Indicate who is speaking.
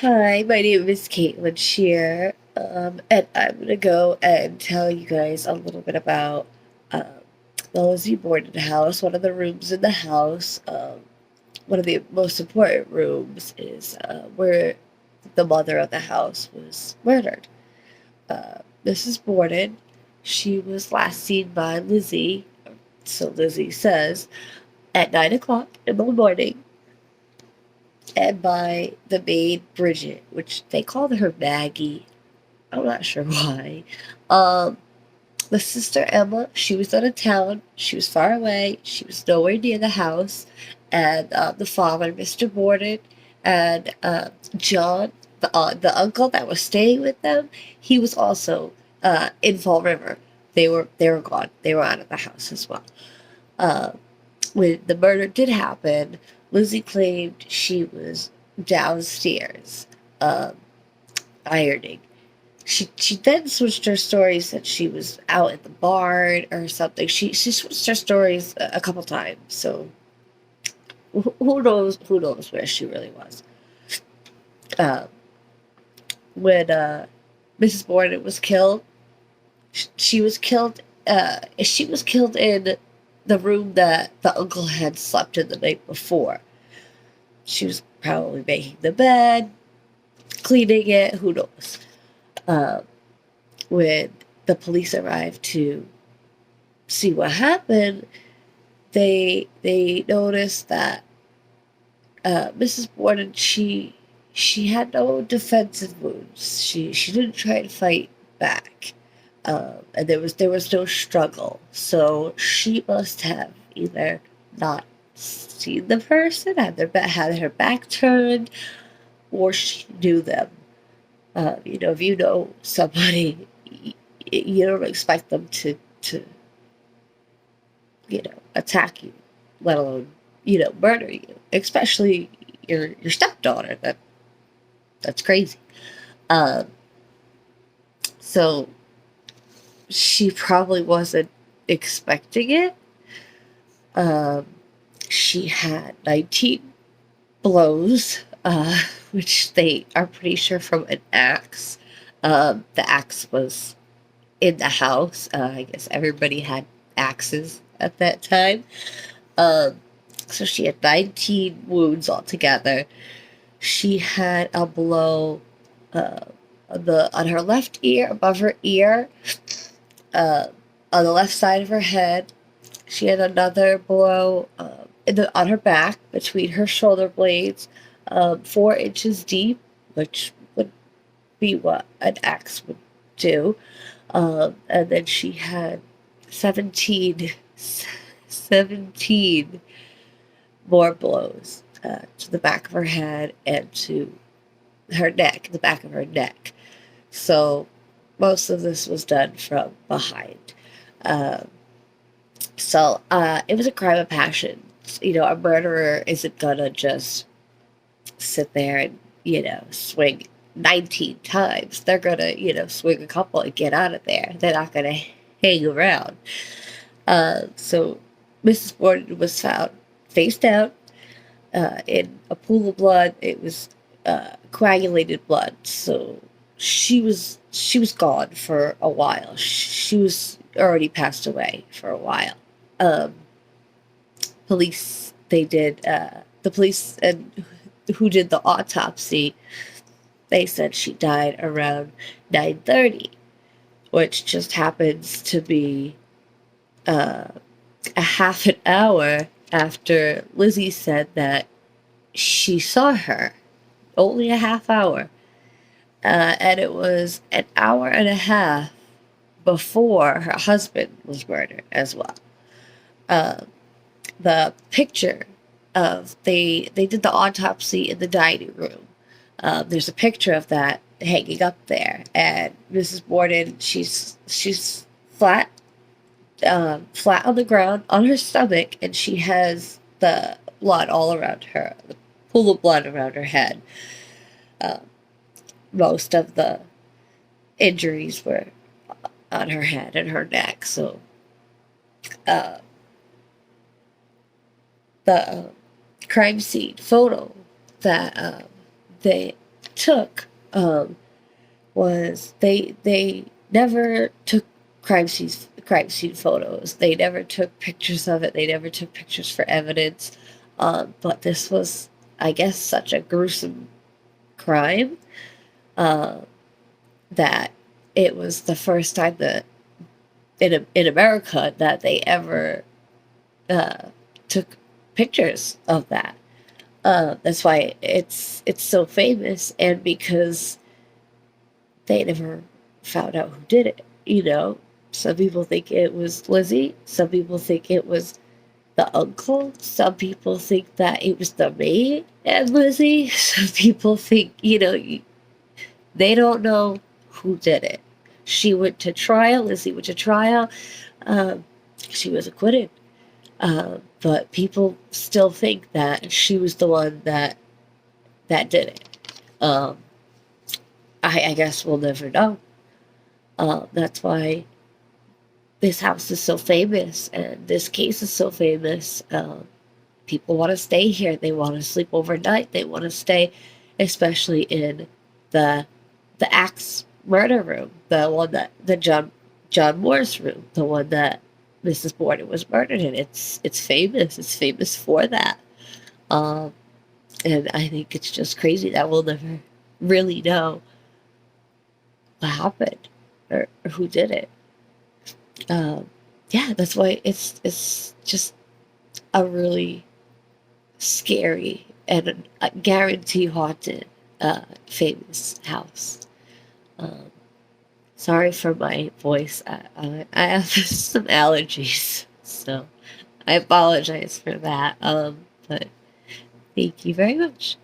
Speaker 1: Hi, my name is Caitlin Shear, and I'm gonna go and tell you guys a little bit about um, the Lizzie Borden house. One of the rooms in the house, one of the most important rooms, is where the mother of the house was murdered. Mrs. Borden, she was last seen by Lizzie, so Lizzie says, at 9 o'clock in the morning, and by the maid Bridget, which they called her Maggie. I'm not sure why. Um, the sister Emma, she was out of town. She was far away. She was nowhere near the house. And the father, Mr. Borden, and John, the uncle that was staying with them, he was also in Fall River. They were gone. They were out of the house as well. Uh, when the murder did happen, Lizzie claimed she was downstairs um, ironing. She then switched her stories that she was out at the barn or something. She switched her stories a couple times. So who knows where she really was. Uh, when Mrs. Borden was killed, she was killed. She was killed in the room that the uncle had slept in the night before. She was probably making the bed, cleaning it. Who knows? Uh, when the police arrived to see what happened, they noticed that Mrs. Borden she had no defensive wounds. She didn't try to fight back, and there was no struggle. So she must have either not seen the person, had her back turned, or she knew them. If you know somebody, you don't expect them to attack you, let alone, murder you, especially your stepdaughter. That's crazy. Um, so she probably wasn't expecting it. Um, she had 19 blows, which they are pretty sure from an axe. The axe was in the house. I guess everybody had axes at that time. Um, so she had 19 wounds altogether. She had a blow uh, on her left ear, above her ear, uh, on the left side of her head. She had another blow on her back between her shoulder blades, 4 inches deep, which would be what an axe would do. And then she had 17, 17 more blows to the back of her head and to her neck, the back of her neck. So most of this was done from behind. Um, so it was a crime of passion. A murderer isn't gonna just sit there and, swing 19 times. They're gonna, swing a couple and get out of there. They're not gonna hang around. So Mrs. Borden was found face down in a pool of blood. It was coagulated blood. So she was gone for a while. She was already passed away for a while. Um, police they did the police and who did the autopsy, they said she died around 9:30, which just happens to be uh, a half an hour after Lizzie said that she saw her. Only a half hour. And it was an hour and a half before her husband was murdered as well. Uh, the picture of they did the autopsy in the dining room. There's a picture of that hanging up there, and Mrs. Borden, she's flat on the ground on her stomach, and she has the blood all around her, the pool of blood around her head. Uh, Most of the injuries were on her head and her neck. So uh, the crime scene photo that they took was they never took crime scene photos. They never took pictures of it. They never took pictures for evidence. But this was, I guess, such a gruesome crime uh, that it was the first time that in America that they ever uh, took pictures of that. That's why it's so famous, and because they never found out who did it. You know, some people think it was Lizzie. Some people think it was the uncle. Some people think that it was the maid and Lizzie. Some people think, they don't know who did it. She went to trial. Lizzie went to trial. Um, she was acquitted. But people still think that she was the one that did it. Um, I guess we'll never know. That's why this house is so famous and this case is so famous. People want to stay here. They want to sleep overnight. They want to stay, especially in the Axe murder room, the one that the John Morse room, the one that Mrs. Borden was murdered in. It's famous. It's famous for that. Um, and I think it's just crazy that we'll never really know what happened or who did it. Um, yeah, that's why it's just a really scary and a guarantee haunted famous house. Um, Sorry for my voice. I have some allergies, so I apologize for that. But thank you very much.